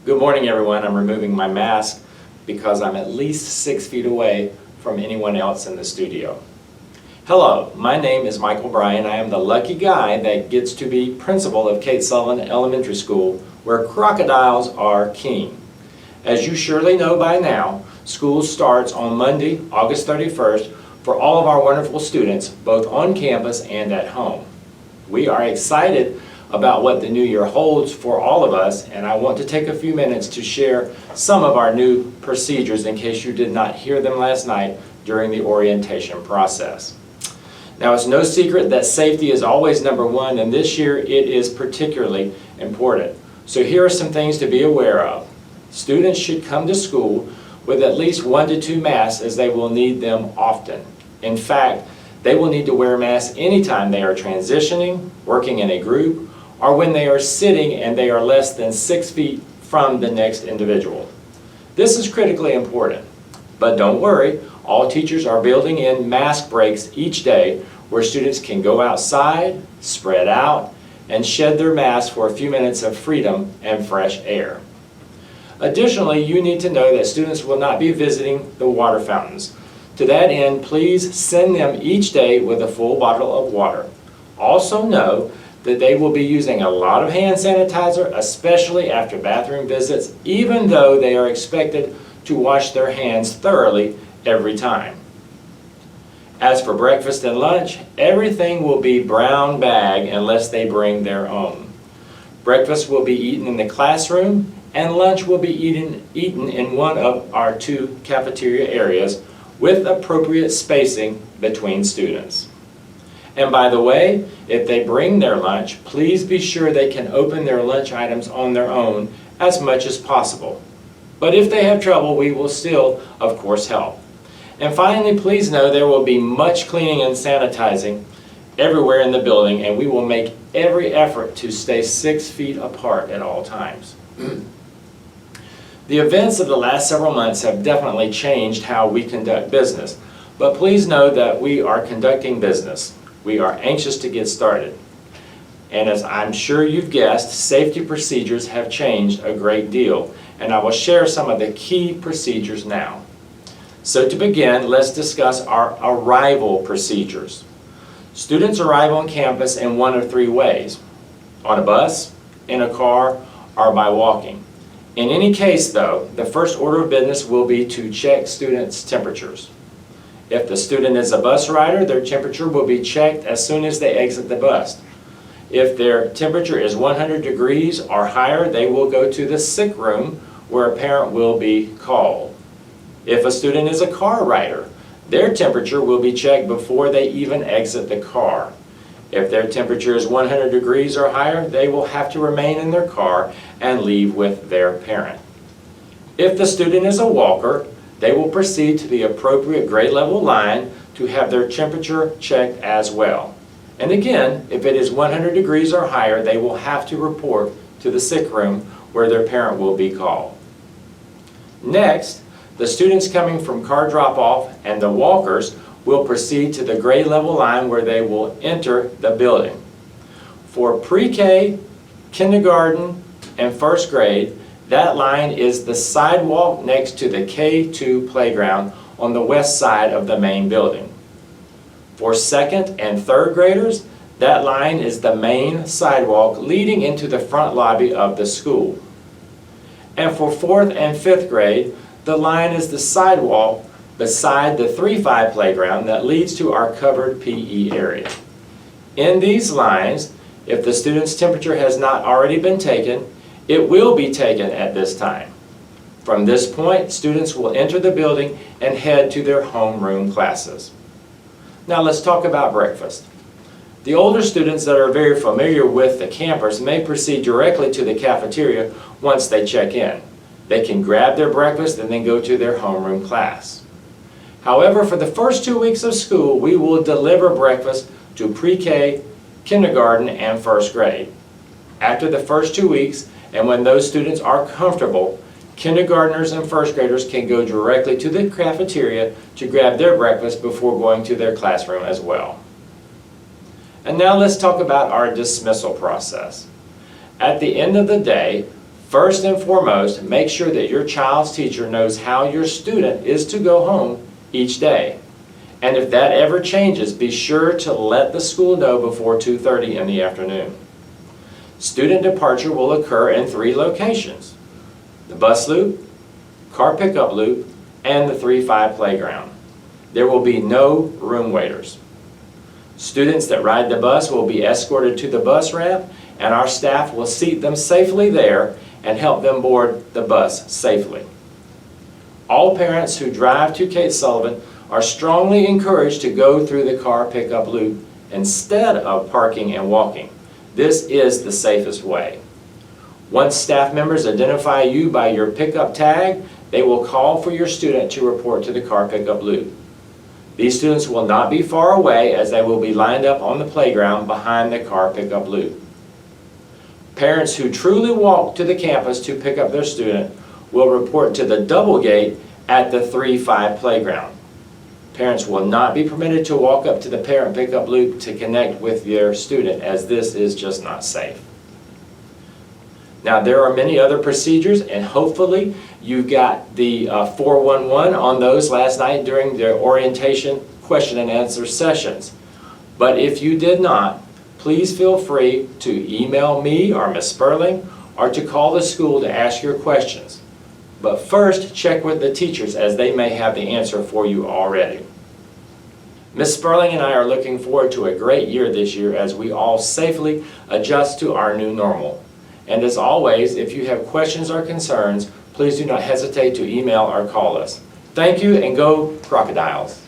Good morning, everyone. I'm removing my mask because I'm at least 6 feet away from anyone else in the studio. Hello, my name is Michael Bryan. I am the lucky guy that gets to be principal of Kate Sullivan Elementary School, where crocodiles are king. As you surely know by now, school starts on Monday, August 31st, for all of our wonderful students, both on campus and at home. We are excited about what the new year holds for all of us, and I want to take a few minutes to share some of our new procedures in case you did not hear them last night during the orientation process. Now, it's no secret that safety is always number one, and this year it is particularly important. So here are some things to be aware of. Students should come to school with at least 1 to 2 masks, as they will need them often. In fact, they will need to wear masks anytime they are transitioning, working in a group, or when they are sitting and they are less than 6 feet from the next individual. This is critically important. But don't worry, all teachers are building in mask breaks each day where students can go outside, spread out, and shed their masks for a few minutes of freedom and fresh air. Additionally, you need to know that students will not be visiting the water fountains. To that end, please send them each day with a full bottle of water. Also know that they will be using a lot of hand sanitizer, especially after bathroom visits, even though they are expected to wash their hands thoroughly every time. As for breakfast and lunch, everything will be brown bag unless they bring their own. Breakfast will be eaten in the classroom, and lunch will be eaten in one of our 2 cafeteria areas with appropriate spacing between students. And by the way, if they bring their lunch, please be sure they can open their lunch items on their own as much as possible. But if they have trouble, we will still, of course, help. And finally, please know there will be much cleaning and sanitizing everywhere in the building, and we will make every effort to stay 6 feet apart at all times. The events of the last several months have definitely changed how we conduct business, but please know that we are conducting business. We are anxious to get started. And as I'm sure you've guessed, safety procedures have changed a great deal, and I will share some of the key procedures now. So to begin, let's discuss our arrival procedures. Students arrive on campus in one of 3 ways: on a bus, in a car, or by walking. In any case, though, the first order of business will be to check students' temperatures. If the student is a bus rider, their temperature will be checked as soon as they exit the bus. If their temperature is 100 degrees or higher, they will go to the sick room where a parent will be called. If a student is a car rider, their temperature will be checked before they even exit the car. If their temperature is 100 degrees or higher, they will have to remain in their car and leave with their parent. If the student is a walker, they will proceed to the appropriate grade level line to have their temperature checked as well. And again, if it is 100 degrees or higher, they will have to report to the sick room where their parent will be called. Next, the students coming from car drop-off and the walkers will proceed to the grade level line where they will enter the building. For pre-K, kindergarten, and first grade, that line is the sidewalk next to the K2 playground on the west side of the main building. For second and third graders, that line is the main sidewalk leading into the front lobby of the school. And for 4th and 5th grade, the line is the sidewalk beside the 3-5 playground that leads to our covered PE area. In these lines, if the student's temperature has not already been taken, it will be taken at this time. From this point, students will enter the building and head to their homeroom classes. Now let's talk about breakfast. The older students that are very familiar with the campus may proceed directly to the cafeteria once they check in. They can grab their breakfast and then go to their homeroom class. However, for the first 2 weeks of school, we will deliver breakfast to pre-K, kindergarten, and first grade. After the first 2 weeks, and when those students are comfortable, kindergartners and first graders can go directly to the cafeteria to grab their breakfast before going to their classroom as well. And now let's talk about our dismissal process. At the end of the day, First and foremost, make sure that your child's teacher knows how your student is to go home each day. And if that ever changes, be sure to let the school know before 2:30 in the afternoon. Student departure will occur in 3 locations: the bus loop, car pickup loop, and the 3-5 playground. There will be no room waiters. Students that ride the bus will be escorted to the bus ramp, and our staff will seat them safely there and help them board the bus safely. All parents who drive to Kate Sullivan are strongly encouraged to go through the car pickup loop instead of parking and walking. This is the safest way. Once staff members identify you by your pickup tag, they will call for your student to report to the car pickup loop. These students will not be far away, as they will be lined up on the playground behind the car pickup loop. Parents who truly walk to the campus to pick up their student will report to the double gate at the 3-5 playground. Parents will not be permitted to walk up to the parent pickup loop to connect with their student, as this is just not safe. Now, there are many other procedures, and hopefully you got the 411 on those last night during the orientation question and answer sessions. But if you did not, please feel free to email me or Ms. Sperling, or to call the school to ask your questions. But first, check with the teachers, as they may have the answer for you already. Ms. Sperling and I are looking forward to a great year this year as we all safely adjust to our new normal. And as always, if you have questions or concerns, please do not hesitate to email or call us. Thank you, and go Crocodiles!